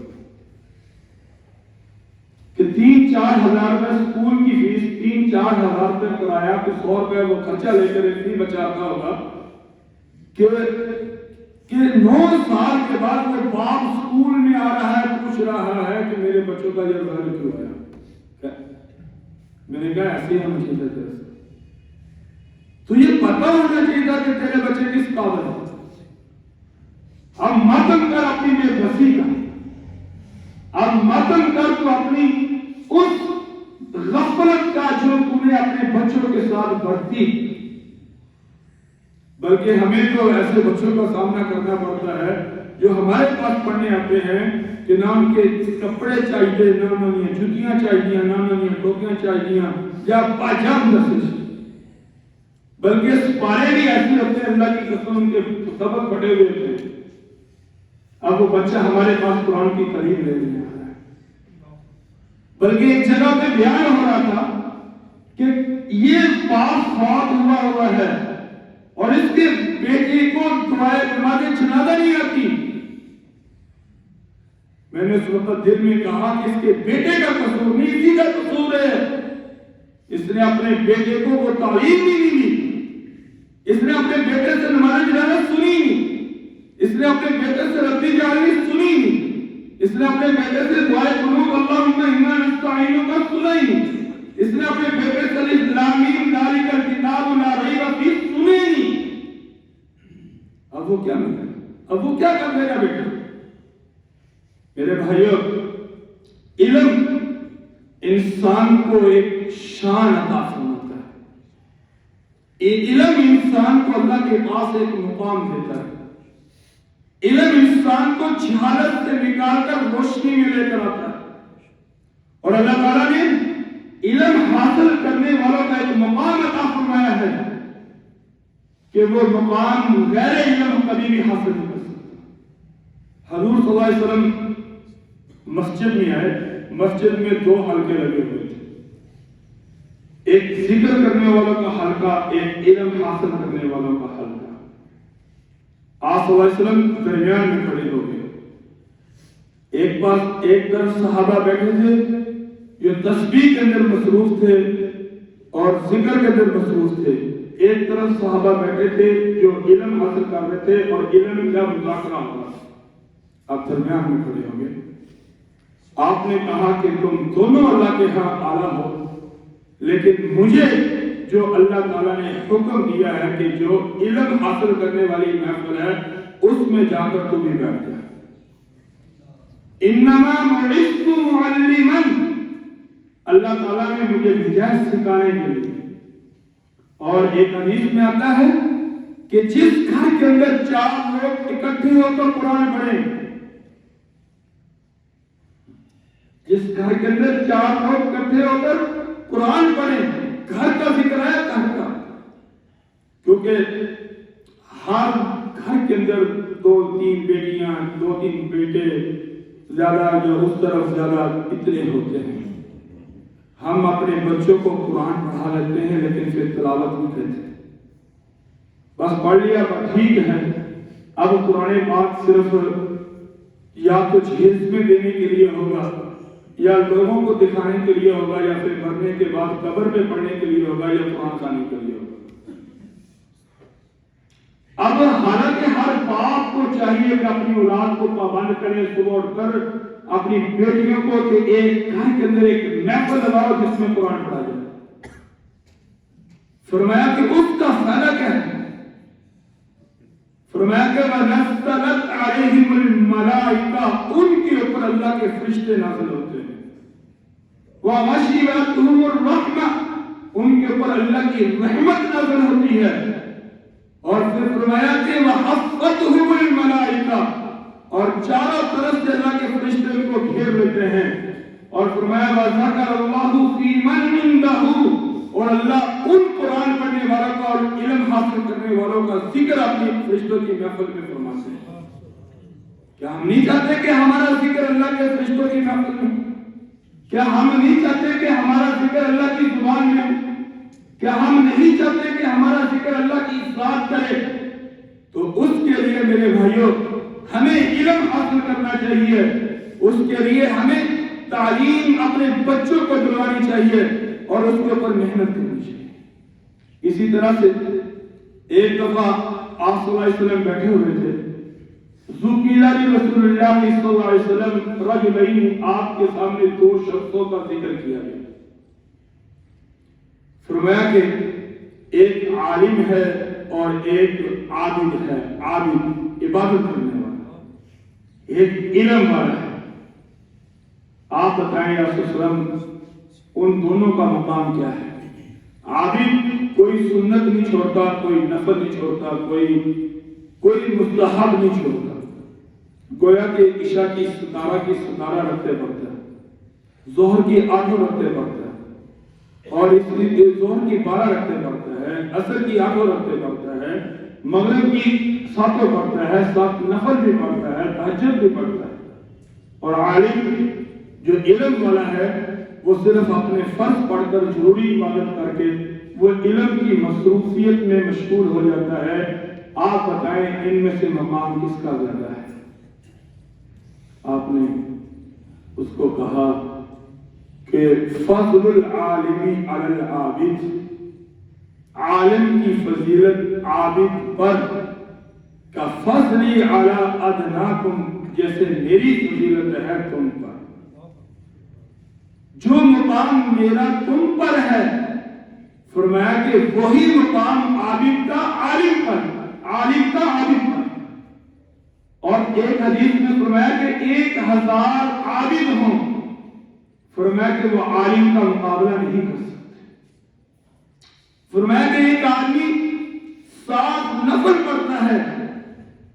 کہ 3-4 ہزار روپے اسکول کی فیس، 3-4 ہزار روپے کرایہ، تو 100 روپے وہ خرچہ لے کر اتنی بچاتا ہوگا کہ 9 سال کے بعد وہ باپ اسکول میں آ رہا ہے، پوچھ رہا ہے کہ میرے بچوں کا یہ رزلٹ کیوں آیا؟ میں نے کہا ایسے ہی ہم چیزیں کرتے، تو یہ پتہ معلوم ہونا چاہیے تھا کہ تیرے بچے کس قابل ہیں. اب ماتم کر اپنی بے بسی کا، اب ماتم کر تو اپنی اس غفلت کا جو تم نے اپنے بچوں کے ساتھ برتی. بلکہ ہمیں تو ایسے بچوں کا سامنا کرنا پڑتا ہے جو ہمارے پاس پڑھنے آتے ہیں کہ نہ ان کے کپڑے چاہیے، نہ انہیں جوتیاں چاہیے، نہ انہیں ٹوپیاں چاہیے یا پاجام نسل، بلکہ سپارے بھی ایسے ہوتے ہیں اللہ کی قسم ان کے سبق پڑے ہوئے تھے. اب وہ بچہ ہمارے پاس قرآن کی تعلیم لے نہیں آ رہا ہے. بلکہ ایک جگہ پہ بیان ہو رہا تھا کہ یہ باپ فوت ہوا ہے اور اس کے بیٹے کو دعائے نماز جنازہ نہیں آتی. میں نے اس وقت دل میں کہا کہ اس کے بیٹے کا قصور نہیں، اسی کا قصور ہے. اس نے اپنے بیٹے کو وہ تعلیم بھی نہیں دی، اس نے اپنے بیٹے سے نماز جنازہ سنی نہیں، اس نے اپنے بیٹے سے ربی جعلنی سنی نہیں، اس نے اپنے بیٹے سے دعائے قنوت اللہم انا نستعینک کا سنا ہی نہیں، اس نے اپنے بیٹے سے الف لام میم ذالک الکتاب لا ریب فیہ سنے نہیں. اب وہ کیا ملے، اب وہ کیا کر دے گا بیٹا؟ میرے بھائیوں، علم انسان کو ایک شان عطا فرماتا ہے. علم انسان کو اللہ کے پاس ایک مقام دیتا ہے. علم انسان کو جہالت سے نکال کر روشنی میں لے کر آتا ہے. اور اللہ تعالیٰ نے علم حاصل کرنے والوں کا ایک مقام عطا فرمایا ہے کہ وہ مقام غیر علم کبھی بھی حاصل نہیں کر سکتا. حضور صلی اللہ علیہ وسلم مسجد میں آئے، مسجد میں 2 حلقے لگے ہوئے تھے، ایک ذکر کرنے والوں کا حلقہ، ایک علم حاصل کرنے والوں کا حلقہ. آپ صلی اللہ علیہ وسلم درمیان میں کھڑے ہو گئے. ایک طرف صحابہ بیٹھے تھے جو تسبیح کے اندر مصروف تھے اور ذکر کے اندر مصروف تھے. ایک طرف صحابہ بیٹھے تھے جو علم حاصل کر رہے تھے اور علم کا مذاکرہ ہو رہا تھا. آپ درمیان میں کھڑے ہو گئے. آپ نے کہا کہ تم دونوں اللہ کے ہاں اعلیٰ ہو، لیکن مجھے جو اللہ تعالیٰ نے حکم دیا ہے کہ جو علم حاصل کرنے والی محفل ہے اس میں جا کر تو بھی بیٹھ جائے. انما بعثت معلما، اللہ تعالیٰ نے مجھے بھیجا سکھانے کے لیے. اور ایک حدیث میں آتا ہے کہ جس گھر کے اندر 4 لوگ اکٹھے ہو کر قرآن پڑھیں، جس گھر کے اندر 4 لوگ اکٹھے ہو کر قرآن پڑھیں، گھر کا ذکر ہے گھر کا، کیونکہ ہر گھر کے اندر 2-3 بیٹیاں 2-3 بیٹے زیادہ جو اس طرف زیادہ اتنے ہوتے ہیں. ہم اپنے بچوں کو قرآن پڑھا لیتے ہیں لیکن پھر تلاوت نہیں کرتے. بس پڑھ لیا بس ٹھیک ہے. اب قرآن پاک صرف یا تو جہیز میں دینے کے لیے ہوگا یا لوگوں کو دکھانے کے لیے ہوگا یا پھر مرنے کے بعد قبر میں پڑھنے کے لیے ہوگا یا قرآن خوانی کے لیے ہوگا. اب حالانکہ ہر باپ کو چاہیے کہ اپنی اولاد کو پابند کرے، صبح اٹھ کر اپنی بیٹیوں کو کہ ایک گھر کے اندر ایک محفل لگاؤ جس میں قرآن پڑھا جائے. فرمایا کہ اس کا فائدہ کیا ہے؟ فرمایا کہ وَنَزَّلَتْ عَلَيْهِمُ الْمَلَائِكَةُ، ان کے اوپر اللہ کے فرشتے نازل ہوتے ہیں. وَغَشِيَتْهُمُ الرَّحْمَةُ، ان کے اوپر اللہ کی رحمت نازل ہوتی ہے. اور پھر فرمایا کہ وَحَفَّتْهُمُ الْمَلَائِكَةُ، اور چاروں طرف سے اللہ کے فرشتے ان کو گھیر لیتے ہیں. اور فرمایا وَذَكَرَ اللَّهُ فِي مَنْ عِندَهُ، اور اللہ ان قرآن پڑھنے والوں کا اور علم حاصل کرنے والوں کا ذکر اپنی فرشتوں کی محفل میں فرماتے ہیں. کیا ہم نہیں چاہتے کہ ہمارا ذکر اللہ کے فرشتوں کی محفل میں؟ کیا ہم نہیں چاہتے کہ ہمارا ذکر اللہ کی زبان میں؟ کیا ہم نہیں چاہتے کہ ہمارا ذکر اللہ کی ذات کرے؟ تو اس کے لیے میرے بھائیوں ہمیں علم حاصل کرنا چاہیے. اس کے لیے ہمیں تعلیم اپنے بچوں کو دلوانی چاہیے اور اس کے اوپر محنت کرنی چاہیے. اسی طرح سے ایک دفعہ آپ صلی اللہ علیہ وسلم بیٹھے ہوئے تھے. ذکر رسول اللہ صلی اللہ علیہ وسلم رجلین، آپ کے سامنے 2 شخصوں کا ذکر کیا گیا. فرمایا کہ ایک عالم ہے اور ایک عابد ہے، عابد عبادت کرنے والا، ایک علم والا ہے۔ آپ بتائیں یا رسول اللہ علیہ وسلم ان دونوں کا مقام کیا ہے؟ عابد کوئی سنت نہیں چھوڑتا، کوئی نفل نہیں چھوڑتا، کوئی مستحب نہیں چھوڑتا، گویا کہ عشاء کی ستارہ رکھتے پڑتا ہے، ظہر کی 8 رکھتے پڑتا ہے، اور اس لیے ظہر کی 12 رکھتے پڑتا ہے، عصر کی 8 رکھتے پڑتا ہے، مغرب کی 7 پڑتا ہے، 7 نفل بھی پڑتا ہے، تہجد بھی پڑتا ہے۔ اور عالم جو علم والا ہے وہ صرف اپنے فرض پڑھ کر ضروری عبادت کر کے وہ علم کی مصروفیت میں مشغول ہو جاتا ہے۔ آپ بتائیں ان میں سے مقام کس کا زیادہ ہے؟ آپ نے اس کو کہا کہ فضل العالم علی العابد، عالم کی فضیلت عابد پر کا فضلی علی ادناکم، جیسے میری فضیلت ہے تم پر۔ جو مقام میرا تم پر ہے، فرمایا کہ وہی مقام عابد کا عالم پر، عالم کا عابد پر۔ اور ایک حدیث میں فرمایا کہ 1000 عابد ہوں، فرمایا کہ وہ عالم کا مقابلہ نہیں کر سکتے۔ فرمایا کہ ایک آدمی 7 نفل پڑھتا ہے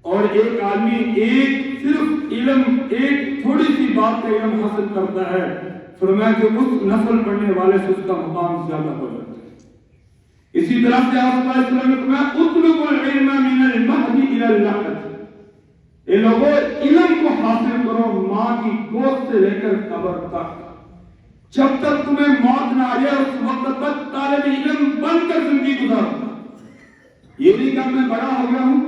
اور ایک آدمی صرف علم، ایک تھوڑی سی بات کا علم حاصل کرتا ہے، فرمایا کہ اس نفل پڑھنے والے سے اس کا مقام زیادہ ہو جاتا ہے۔ اسی طرح سے آپ صلی اللہ علیہ وسلم نے فرمایا اطلبوا العلم من المهد الى اللحد، اے لوگوں علم کو حاصل کرو ماں کی گود سے لے کر قبر تک، جب تک تمہیں موت نہ آ جائے اس وقت تک طالب علم بن کر زندگی گزارو۔ یہ نہیں کہ میں بڑا ہو گیا ہوں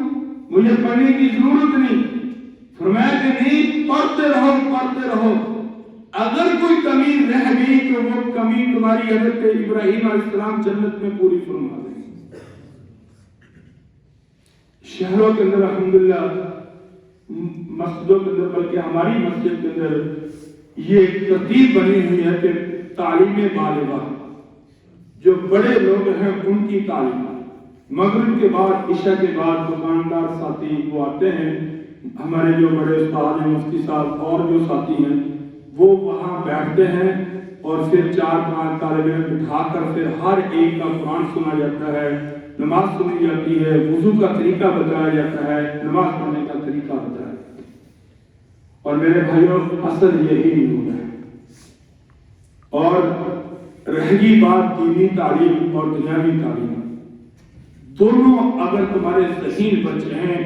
مجھے پڑھنے کی ضرورت نہیں، فرمایا کہ نہیں، پڑھتے رہو پڑھتے رہو، اگر کوئی کمی رہ گئی تو وہ کمی تمہاری حضرت ابراہیم علیہ السلام جنت میں پوری فرما دیں گے۔ شہروں کے اندر الحمدللہ، مسجدوں کے اندر، بلکہ ہماری مسجد کے اندر یہ ایک ترتیب بنی ہوئی ہے کہ تعلیم بالغہ، جو بڑے لوگ ہیں ان کی تعلیم، مغرب کے بعد عشاء کے بعد دکاندار ساتھی وہ آتے ہیں، ہمارے جو بڑے استاد ہیں مفتی صاحب اور جو ساتھی ہیں وہ وہاں بیٹھتے ہیں اور پھر 4-5 طالب علم بٹھا کر پھر ہر ایک کا قرآن سنا جاتا ہے، نماز سنی جاتی ہے، وضو کا طریقہ بتایا جاتا ہے، نماز پڑھنے کا طریقہ بتایا جاتا ہے۔ اور میرے بھائیوں اصل یہی نہیں ہے۔ اور رہ گئی بات دینی تعلیم اور دنیاوی تعلیم، دونوں اگر تمہارے ذہین بچے ہیں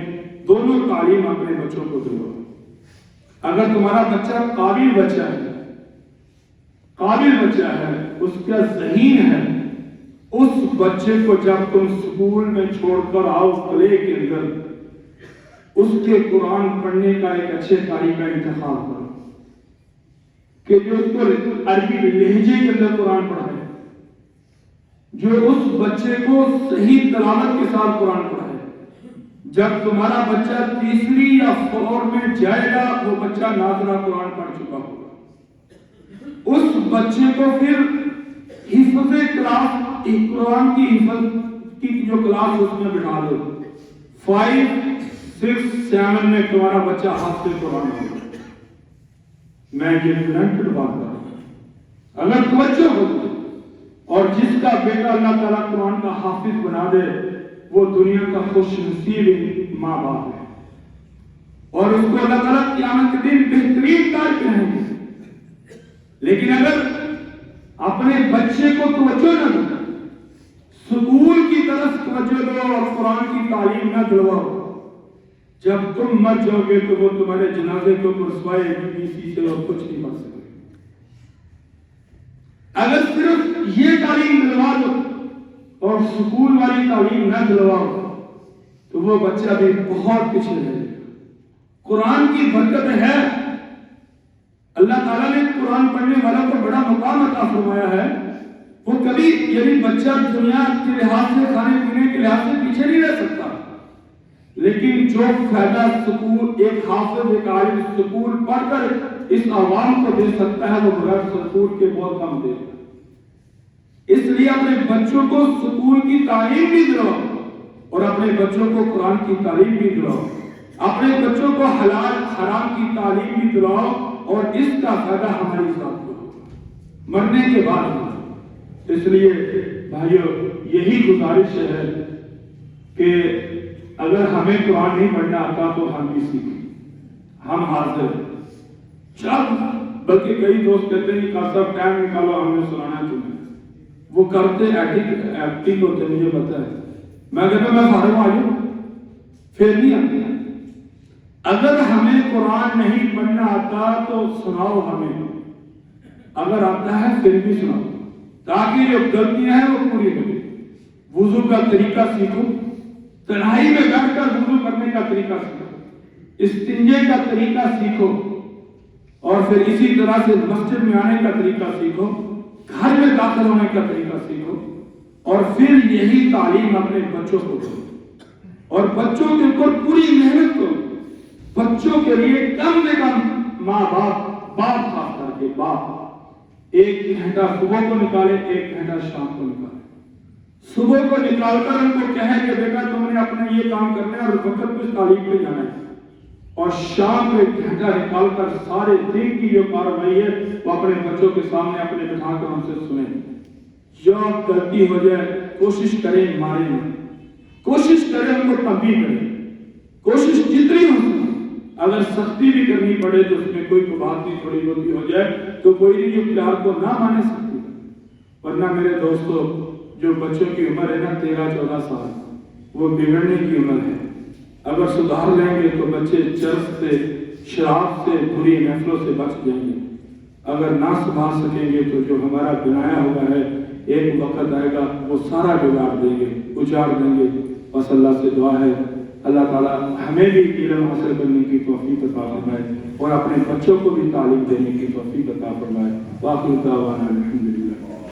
دونوں تعلیم اپنے بچوں کو دو۔ اگر تمہارا بچہ قابل بچہ ہے، اس کا ذہین ہے، اس بچے کو جب تم سکول میں چھوڑ کر آؤ پلے کے اندر، اس کے قرآن پڑھنے کا ایک اچھے قاری کا انتخاب کرو کہ جو اس کو عربی لہجے کے اندر قرآن پڑھائے، جو اس بچے کو صحیح تلاوت کے ساتھ قرآن پڑھائے۔ جب تمہارا بچہ 3 یا 4 میں جائے گا وہ بچہ ناظرہ قرآن پڑھ چکا ہوگا۔ اس بچے کو پھر حفظ کلاس، قرآن کی حفظ کی جو کلاس اس میں بٹھا دو، 5، 6، 7 میں تمہارا بچہ حافظ قرآن ہوگا۔ میں یہ گرانٹڈ بات کر رہا ہوں، اگر توجہ ہو اور جس کا بیٹا اللہ تعالیٰ قرآن کا حافظ بنا دے وہ دنیا کا خوش نصیب ماں باپ ہے، اور اس کو اللہ تعالیٰ قیامت کے دن بہترین تاج پہنائیں گے۔ لیکن اگر اپنے بچے کو توجہ نہ دو، سکول کی طرف توجہ دو اور قرآن کی تعلیم نہ دلواؤ، جب تم مر جاؤ گے تو وہ تمہارے جنازے کو رسوائے BBC سے اور کچھ نہیں پڑھ سکے۔ اگر صرف یہ تعلیم دلوا دو اور سکول والی تعلیم نہ دلواؤ تو وہ بچہ بھی بہت پیچھے رہے گا۔ قرآن کی برکت ہے، اللہ تعالیٰ نے قرآن پڑھنے والا کو بڑا مقام عطا فرمایا ہے، وہ کبھی یعنی بچہ دنیا کے لحاظ سے، کھانے پینے کے لحاظ سے پیچھے نہیں رہ سکتا، لیکن جو فائدہ سکول ایک حافظ ایک عالم سکول پڑھ کر اس عوام کو دے سکتا ہے وہ بغیر سکول کے بہت کم دے گا۔ اس لیے اپنے بچوں کو سکول کی تعلیم بھی دلواؤ اور اپنے بچوں کو قرآن کی تعلیم بھی دلاؤ، اپنے بچوں کو حلال حرام کی تعلیم بھی دلاؤ، اور اس کا فائدہ ہماری ذات کو مرنے کے بعد ہوگا۔ اس لیے بھائیو یہی گزارش ہے کہ اگر ہمیں قرآن نہیں پڑھنا آتا تو ہم بھی سیکھیں، ہم حاضر ہیں۔ بلکہ کئی دوست کہتے ہیں کہ صاحب ٹائم نکالو ہمیں سنانا چاہیے، وہ کرتے ایکٹنگ ہوتے، مجھے پتا ہے۔ میں کہتا میں فارغ آ جاؤں پھر نہیں آتی۔ اگر ہمیں قرآن نہیں پڑھنا آتا تو سناؤ ہمیں، اگر آتا ہے پھر بھی سناؤ، تاکہ جو غلطیاں ہیں وہ پوری ہو۔ وضو کا طریقہ سیکھو، تنہائی میں بیٹھ کر وضو کرنے کا طریقہ سیکھو، استنجے کا طریقہ سیکھو، اور پھر اسی طرح سے مسجد میں آنے کا طریقہ سیکھو، گھر میں داخل ہونے کا طریقہ سیکھو، اور پھر یہی تعلیم اپنے بچوں کو دو، اور بچوں کے اوپر پوری محنت کرو۔ بچوں کے لیے کم سے کم ماں باپ خاص کر کے باپ 1 گھنٹہ صبح کو نکالے، 1 گھنٹہ شام کو نکالے۔ صبح کو نکال کر ان کو کہیں کہ بیٹا تم نے اپنا یہ کام کرنا ہے اور وقت پہ تعلیم پہ جانا ہے، اور شام کو 1 گھنٹہ نکال کر سارے دن کی جو کارروائی ہے وہ اپنے بچوں کے سامنے اپنے بٹھا کر ان سے سنیں۔ جو غلطی ہو جائے کوشش کریں مارے نہ، کوشش کریں ان کو تنبیہ کریں، کوشش جتنی ہو سکے۔ اگر سختی بھی کرنی پڑے تو اس میں کوئی بات نہیں، تھوڑی بہت ہو جائے تو کوئی نہیں، جو پیار کو نہ مانے سکتی۔ ورنہ میرے دوستو جو بچوں کی عمر ہے نا 13-14 سال، وہ بگڑنے کی عمر ہے۔ اگر سدھار لیں گے تو بچے چرس سے، شراب سے، بری محفلوں سے بچ جائیں گے۔ اگر نہ سنبھال سکیں گے تو جو ہمارا بنایا ہوا ہے ایک وقت آئے گا وہ سارا بگاڑ دیں گے، اجاڑ دیں گے۔ بس اللہ سے دعا ہے اللہ تعالیٰ ہمیں بھی علم حاصل کرنے کی توفیق عطا فرمائے اور اپنے بچوں کو بھی تعلیم دینے کی توفیق عطا فرمائے۔ وآخر دعوانا الحمدللہ۔